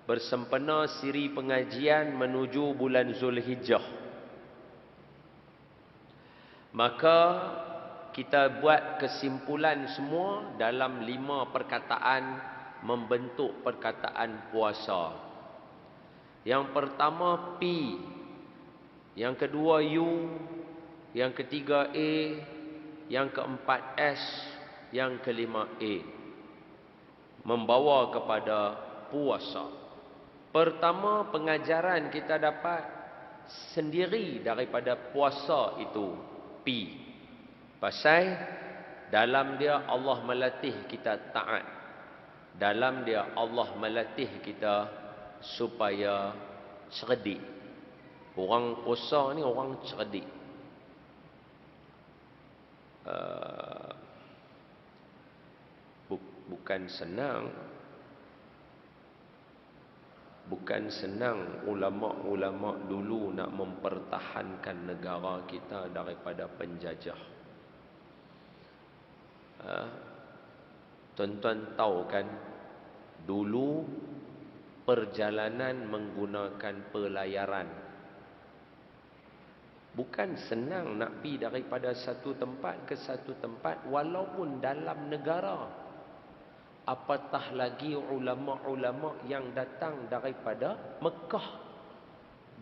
bersempena siri pengajian menuju bulan Zulhijjah. Maka kita buat kesimpulan semua dalam 5 perkataan membentuk perkataan puasa. Yang pertama P, yang kedua U, yang ketiga A, yang keempat S, yang kelima A. Membawa kepada puasa. Pertama, pengajaran kita dapat sendiri daripada puasa itu P. Pasal dalam dia Allah melatih kita taat. Dalam dia Allah melatih kita supaya cerdik. Orang puasa ni orang cerdik. Bukan senang. Bukan senang ulama-ulama dulu nak mempertahankan negara kita daripada penjajah. Tuan-tuan tahu kan, dulu perjalanan menggunakan pelayaran. Bukan senang nak pergi daripada satu tempat ke satu tempat walaupun dalam negara. Apatah lagi ulama-ulama yang datang daripada Mekah.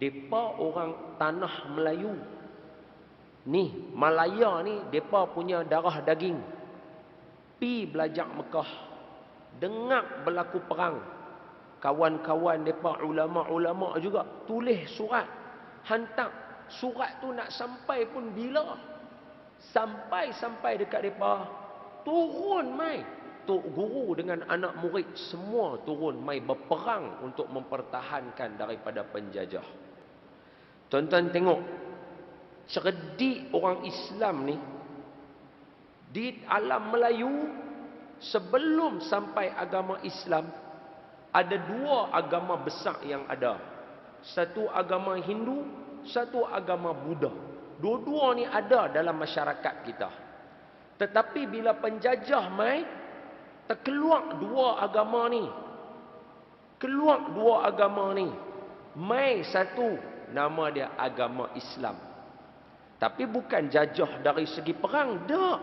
Depa orang tanah Melayu. Ni Malaya ni depa punya darah daging. Pi belajar Mekah. Dengar berlaku perang. Kawan-kawan depa ulama-ulama juga tulis surat, hantar. Surat tu nak sampai pun bila? Sampai dekat depa, turun mai. Tok guru dengan anak murid semua turun mai berperang untuk mempertahankan daripada penjajah. Tuan-tuan tengok, cerdik orang Islam ni di alam Melayu sebelum sampai agama Islam ada 2 agama besar yang ada. Satu agama Hindu, satu agama Buddha. Dua-dua ni ada dalam masyarakat kita. Tetapi bila penjajah mai, terkeluar 2 agama ni. Keluar 2 agama ni. Mai satu, nama dia agama Islam. Tapi bukan jajah dari segi perang, tak.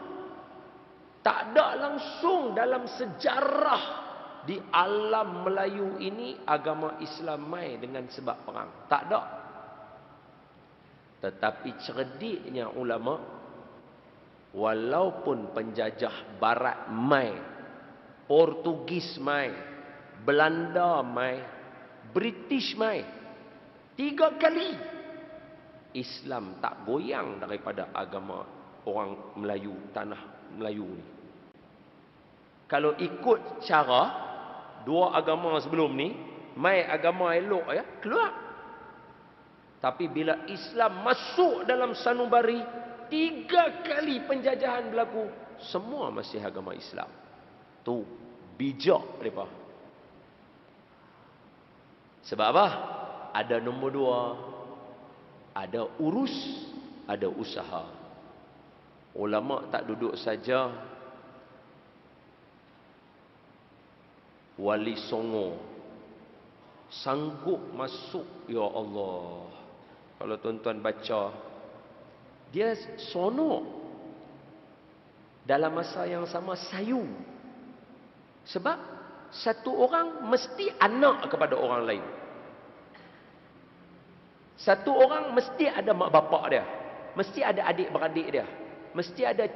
Tak ada langsung dalam sejarah di alam Melayu ini agama Islam mai dengan sebab perang. Tak ada. Tetapi cerdiknya ulama, walaupun penjajah barat mai, Portugis mai, Belanda mai, British mai, 3 kali Islam tak goyang daripada agama orang Melayu, tanah Melayu ni. Kalau ikut cara 2 agama sebelum ni, mai agama elok ya, keluar. Tapi bila Islam masuk dalam sanubari, 3 kali penjajahan berlaku, semua masih agama Islam. Tu bijak mereka. Sebab apa? Ada nombor 2, ada urus, ada usaha. Ulama tak duduk saja wali songo, sanggup masuk, ya Allah. Kalau tuan-tuan baca, dia sonok dalam masa yang sama sayu. Sebab satu orang mesti anak kepada orang lain. Satu orang mesti ada mak bapak dia, mesti ada adik beradik dia, mesti ada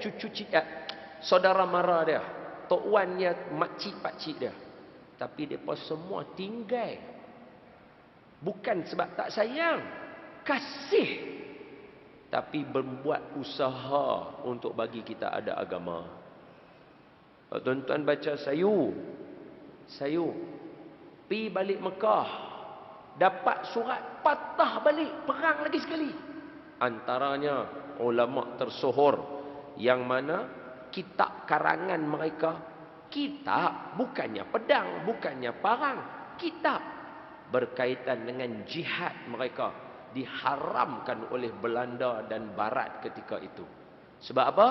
saudara mara dia, tok wan dia, makcik pakcik dia. Tapi mereka semua tinggal. Bukan sebab tak sayang, kasih. Tapi membuat usaha untuk bagi kita ada agama. Kalau tuan-tuan baca sayu, pi balik Mekah, dapat surat, patah balik, perang lagi sekali. Antaranya ulama tersohor yang mana kitab karangan mereka, kitab bukannya pedang, bukannya parang, kitab berkaitan dengan jihad mereka diharamkan oleh Belanda dan Barat ketika itu. Sebab apa?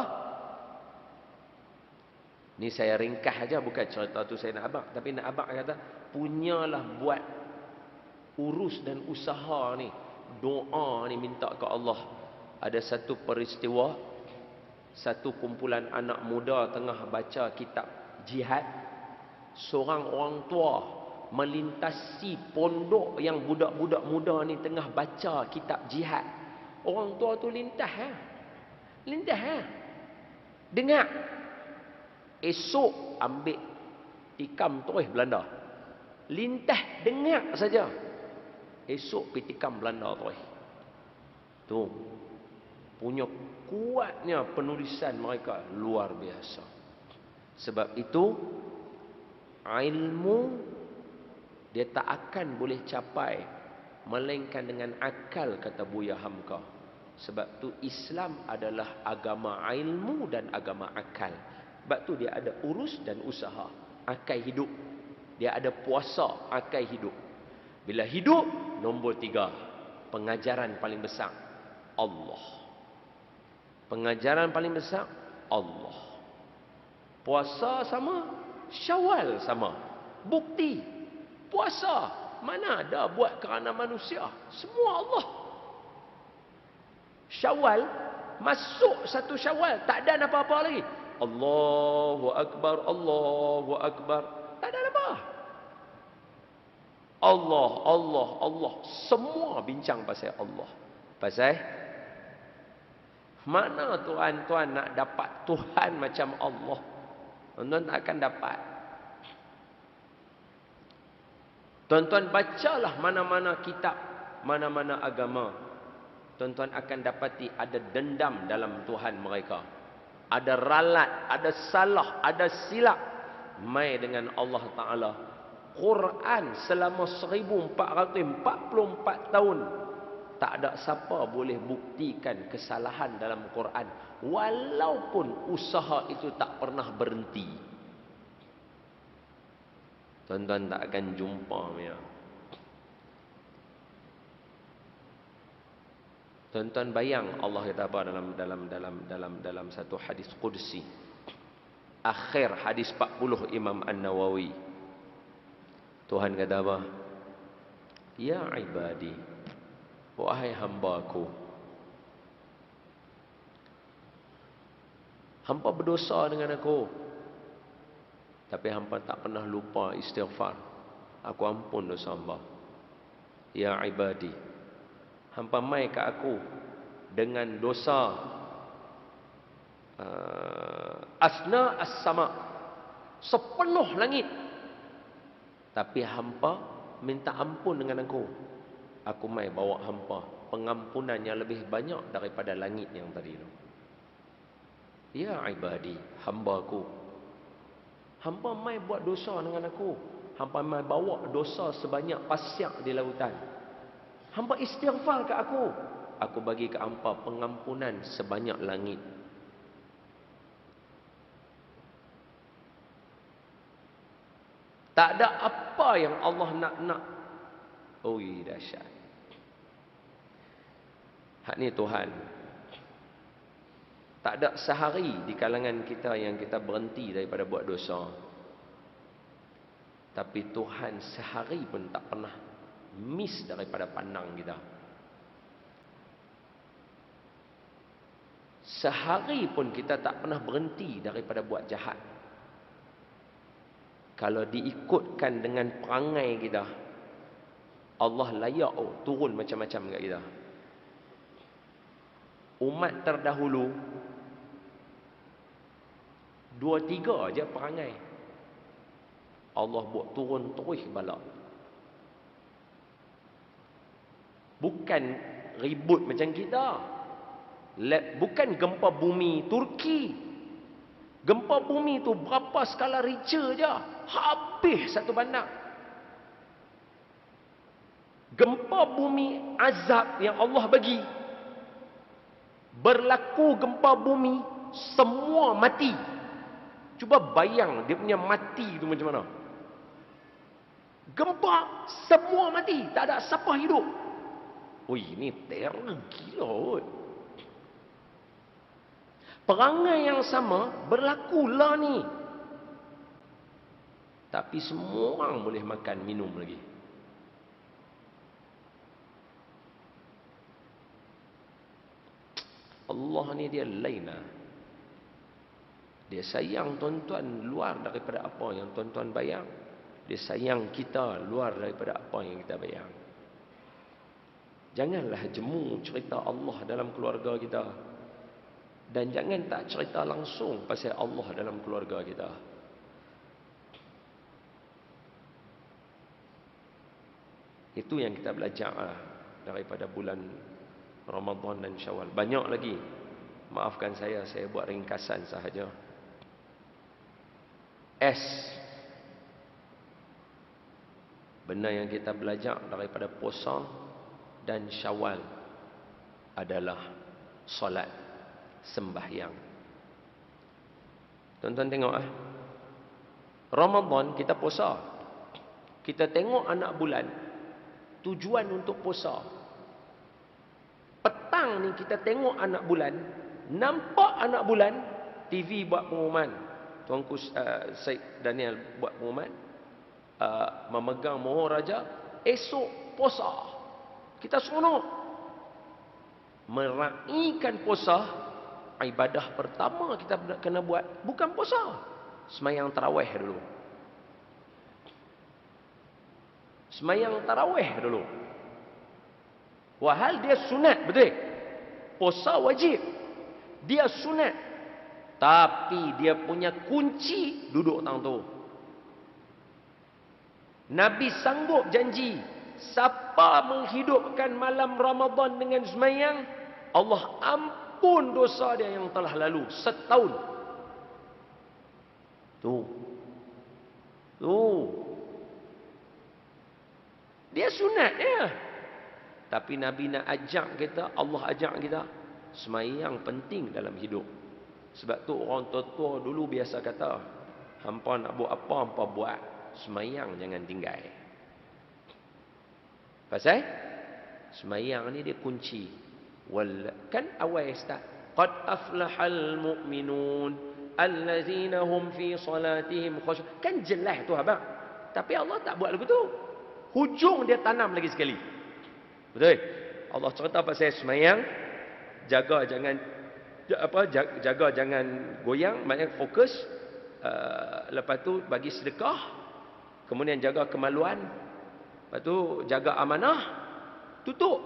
Ni saya ringkas aja, bukan cerita tu saya nak abang, tapi nak abang kata punyalah buat urus dan usaha ni, doa ni, minta ke Allah. Ada satu peristiwa, satu kumpulan anak muda tengah baca kitab jihad. Seorang orang tua melintasi pondok yang budak-budak muda ni tengah baca kitab jihad. Orang tua tu lintas dengar. Esok ambil tikam terus Belanda. Lintas dengar saja. Esok pergi tikam Belanda terus. Tu punya kuatnya penulisan mereka luar biasa. Sebab itu ilmu dia tak akan boleh capai melainkan dengan akal, kata Buya Hamka. Sebab tu Islam adalah agama ilmu dan agama akal. Sebab tu dia ada urus dan usaha, akal hidup. Dia ada puasa, akal hidup. Bila hidup, nombor 3, pengajaran paling besar, Allah. Pengajaran paling besar, Allah. Puasa sama, Syawal sama. Bukti, puasa mana ada buat kerana manusia, semua Allah. Syawal, masuk satu Syawal, tak ada apa-apa lagi. Allahu Akbar, Allahu Akbar. Tak ada apa. Allah, Allah, Allah. Semua bincang pasal Allah. Pasal mana tuan-tuan nak dapat Tuhan macam Allah? Tuan-tuan tak akan dapat. Tuan-tuan bacalah mana-mana kitab, mana-mana agama. Tuan-tuan akan dapati ada dendam dalam Tuhan mereka. Ada ralat, ada salah, ada silap mai dengan Allah Ta'ala. Quran selama 1444 tahun tak ada siapa boleh buktikan kesalahan dalam Quran, walaupun usaha itu tak pernah berhenti. Tuan-tuan tak akan jumpa ya. Tuan-tuan bayang Allah kata apa dalam satu hadis qudsi. Akhir hadis 40 Imam An-Nawawi. Tuhan kata apa? Ya ibadi, wahai hamba-Ku, hamba berdosa dengan Aku, tapi hamba tak pernah lupa istighfar. Aku ampun dosa hamba. Ya ibadi, hamba mai ke Aku dengan dosa asna as-sama, sepenuh langit, tapi hamba minta ampun dengan Aku. Aku mai bawa hamba pengampunan yang lebih banyak daripada langit yang tadi itu. Ya ibadi, hamba-Ku, hamba mai buat dosa dengan Aku. Hamba mai bawa dosa sebanyak pasir di lautan. Hamba istighfar ke aku bagi ke hamba pengampunan sebanyak langit. Tak ada apa yang Allah nak. Oi, dahsyat. Hak ni Tuhan. Tak ada sehari di kalangan kita yang kita berhenti daripada buat dosa. Tapi Tuhan sehari pun tak pernah miss daripada pandang kita. Sehari pun kita tak pernah berhenti daripada buat jahat. Kalau diikutkan dengan perangai kita, Allah layak turun macam-macam kat kita. Umat terdahulu 2-3 je perangai, Allah buat turun terus bala. Bukan ribut macam kita. Bukan gempa bumi Turki. Gempa bumi tu berapa skala Richter je, habis satu bandar. Gempa bumi azab yang Allah bagi, berlaku gempa bumi, semua mati. Cuba bayang dia punya mati tu macam mana. Gempa, semua mati, tak ada siapa hidup. Ui, ini teror gila kot. Perangai yang sama berlaku lah ni. Tapi semua orang boleh makan, minum lagi. Allah ni dia lain lah. Dia sayang tuan-tuan luar daripada apa yang tuan-tuan bayang. Dia sayang kita luar daripada apa yang kita bayang. Janganlah jemu cerita Allah dalam keluarga kita. Dan jangan tak cerita langsung pasal Allah dalam keluarga kita. Itu yang kita belajar daripada bulan Ramadan dan Syawal. Banyak lagi. Maafkan saya buat ringkasan sahaja. S. Benda yang kita belajar daripada puasa dan Syawal adalah solat, sembahyang. Tuan-tuan tengok Ramadan kita puasa. Kita tengok anak bulan, tujuan untuk puasa. Petang ni kita tengok anak bulan, nampak anak bulan, TV buat pengumuman. Tuanku Syed Daniel buat pengumuman, memegang mohon raja, esok puasa. Kita seronok. Meraihkan puasa, ibadah pertama kita kena buat bukan puasa, sembahyang tarawih dulu. Sembahyang tarawih dulu. Wahal dia sunat, betul? Puasa wajib. Dia sunat. Tapi dia punya kunci duduk tang tu. Nabi sanggup janji, siapa menghidupkan malam Ramadan dengan sembahyang, Allah ampun dosa dia yang telah lalu setahun. Tu. Dia sunat ya. Tapi Nabi nak ajak kita, Allah ajak kita, sembahyang penting dalam hidup. Sebab tu orang tua-tua dulu biasa kata, hampa nak buat apa, hampa buat. Sembahyang jangan tinggal. Pasal sembahyang ni dia kunci. Kan awal start, qad aflahal mu'minun allazina hum fi salatihim khushu'. Kan jelas tu abang. Tapi Allah tak buat lagu tu. Hujung dia tanam lagi sekali. Betul? Allah cerita pasal sembahyang, jaga jangan goyang, maknanya fokus. Lepas tu bagi sedekah, kemudian jaga kemaluan, lepas tu jaga amanah, tutup.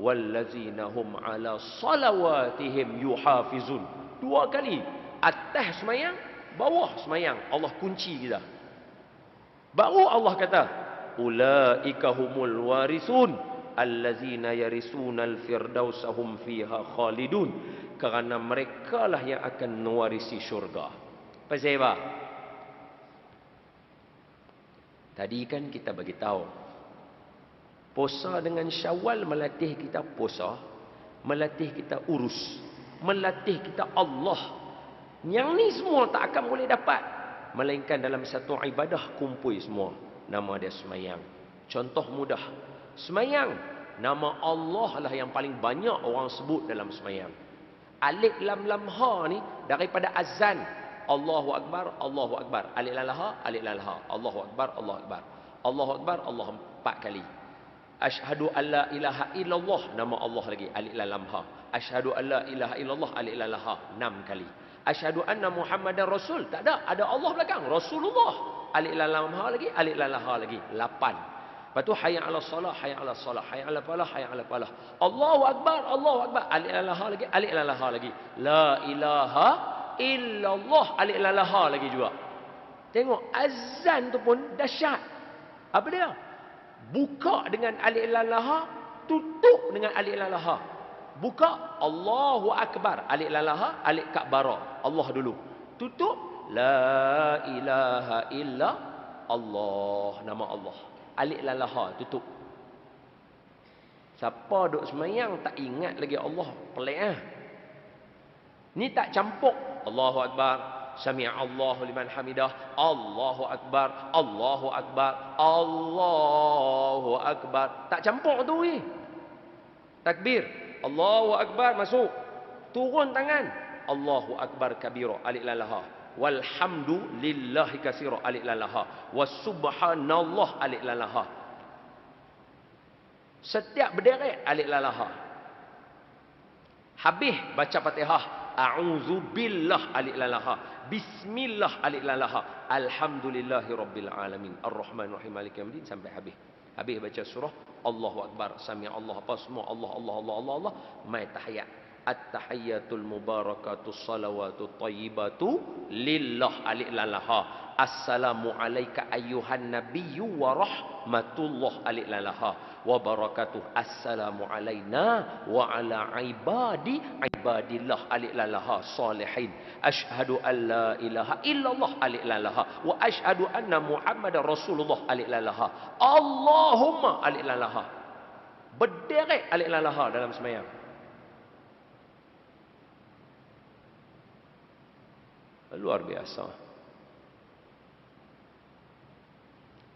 Wallazina hum ala salawatihim yuhafizun. 2 kali. Atas sembahyang, bawah sembahyang. Allah kunci kita. Baru Allah kata, ulaika humul warisun allazina yarisunal firdausa hum fiha khalidun. Kerana mereka lah yang akan mewarisi syurga. Pasal apa? Tadi kan kita bagi tahu Puasa dengan Syawal melatih kita puasa, melatih kita urus, melatih kita Allah. Yang ni semua tak akan boleh dapat melainkan dalam satu ibadah kumpul semua. Nama dia semayang. Contoh mudah. Semayang, nama Allah lah yang paling banyak orang sebut dalam semayang. Alif lam lam ha ni daripada azan. Allahu akbar, Allahu akbar. Alif lam lam ha, alif lam lam ha. Allahu akbar, Allahu akbar. Allahu akbar, Allah 4 kali. Asyhadu an la ilaha illallah, nama Allah lagi, alif lam lam ha. Asyhadu an la ilaha illallah, alif lam lam ha, 6 kali. Asyhadu anna Muhammadar Rasul, tak ada, ada Allah belakang, Rasulullah. Alif lam lam ha lagi, alif lam lam ha lagi, 8. Lepas tu hayya 'ala salah, hayya 'ala salah, hayya 'ala falah, hayya 'ala falah. Allahu akbar, Allahu akbar, alif lam lam ha lagi, alif lam lam ha lagi. La ilaha illallah, alif lam lam ha lagi juga. Tengok azan tu pun dahsyat. Apa dia? Buka dengan alif lam lam ha, tutup dengan alif lam lam ha. Buka Allahu akbar, alif lam lam ha, alif kabara, Allah dulu. Tutup la ilaha illa Allah, nama Allah. Alif lam lam ha, tutup. Siapa duk semayang tak ingat lagi Allah, pelik ah. Ni tak campur Allahu akbar, sami'a Allahu liman hamidah, Allahu akbar, Allahu akbar, Allahu akbar. Tak campur tu ni. Takbir, Allahu akbar, masuk. Turun tangan, Allahu akbar kabira, alif lam lam ha. Walhamdulillahi katsira, alif lam lam ha. Wasubhanallah, alif lam lam ha. Setiap berderet alif lam lam ha. Habis baca Fatihah, a'udzu billah, alif lam lam ha. Bismillah, alif lam lam ha. Alhamdulillahirabbil alamin, arrahmanir rahim, maliki yaumiddin, sampai habis. Habis baca surah Allahu akbar, sami Allah, apa semua Allah Allah Allah Allah Allah, mai tahiyat. At-tahiyyatul mubarakatus salawatut thayyibatu lillah, alif lam lam ha. Assalamu alayka ayyuhan nabiyyu wa rahmatullah, alif lam lam ha. Wa barakatuh, assalamu alayna wa ala ibadillah, alif lam lam ha, salihin. Asyhadu an la ilaha illallah, alif lam lam ha. Wa asyhadu anna Muhammadar Rasulullah, alif lam lam ha. Allahumma, alif lam lam ha. Berderet alif lam lam ha dalam sembahyang. Luar biasa.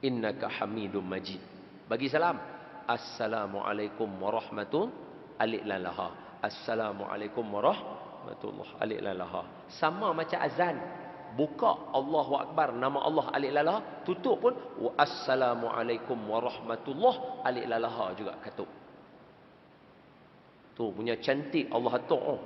Innaka Hamidum Majid. Bagi salam, Assalamualaikum warahmatullahi, alif lam lam ha. Assalamualaikum warahmatullahi, alif lam lam ha. Sama macam azan. Buka Allahu akbar, nama Allah, alif lam lam ha. Tutup pun wa assalamualaikum warahmatullahi, alif lam lam ha juga katuk. Tu punya cantik Allah atuk.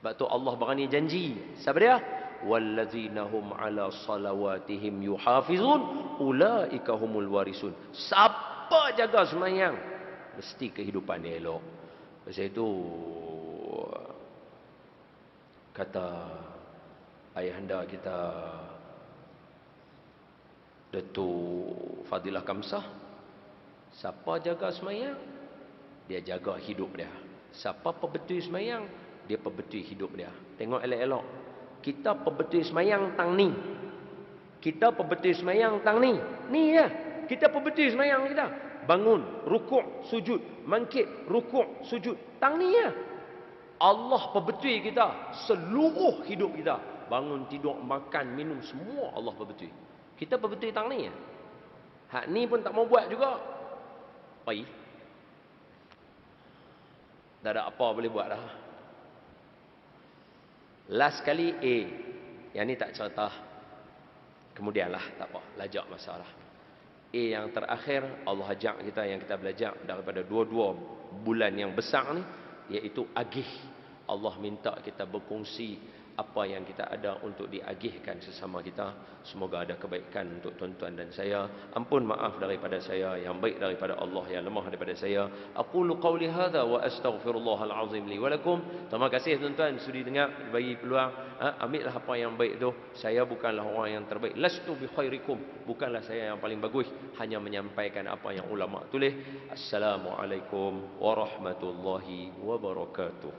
Sebab tu Allah berani janji. Siapa dia? Wallazina hum ala salawatihim yuhafizun ulaika humul warisun. Siapa jaga sembahyang mesti kehidupan dia elok. Pasal itu kata ayahanda kita Datuk Fadilah Kamsah, siapa jaga sembahyang dia jaga hidup dia. Siapa perbetul sembahyang dia perbetul hidup dia. Tengok elok-elok. Kita perbetul sembahyang tang ni. Kita perbetul sembahyang tang ni. Ni ya. Kita perbetul sembahyang kita. Bangun, rukuk, sujud, bangkit, rukuk, sujud. Tang ni ya. Allah perbetul kita seluruh hidup kita. Bangun, tidur, makan, minum, semua Allah perbetul. Kita perbetul tang ni ya. Hak ni pun tak mau buat juga. Pai. Tak ada apa boleh buat dah. Last kali A. Yang ni tak cerita. Kemudianlah, tak apa. Lajak masalah. A yang terakhir, Allah ajak kita yang kita belajar daripada dua-dua bulan yang besar ni, iaitu agih. Allah minta kita berkongsi apa yang kita ada untuk diagihkan sesama kita. Semoga ada kebaikan untuk tuan-tuan dan saya. Ampun maaf daripada saya, yang baik daripada Allah, yang lemah daripada saya. Aqulu qawli hadha wa astaghfirullahal azim li wa lakum. Terima kasih tuan-tuan sudi dengar, bagi peluang. Ambillah apa yang baik tu. Saya bukanlah orang yang terbaik. Lastu bi khairikum. Bukanlah saya yang paling bagus, hanya menyampaikan apa yang ulama tulis. Assalamualaikum warahmatullahi wabarakatuh.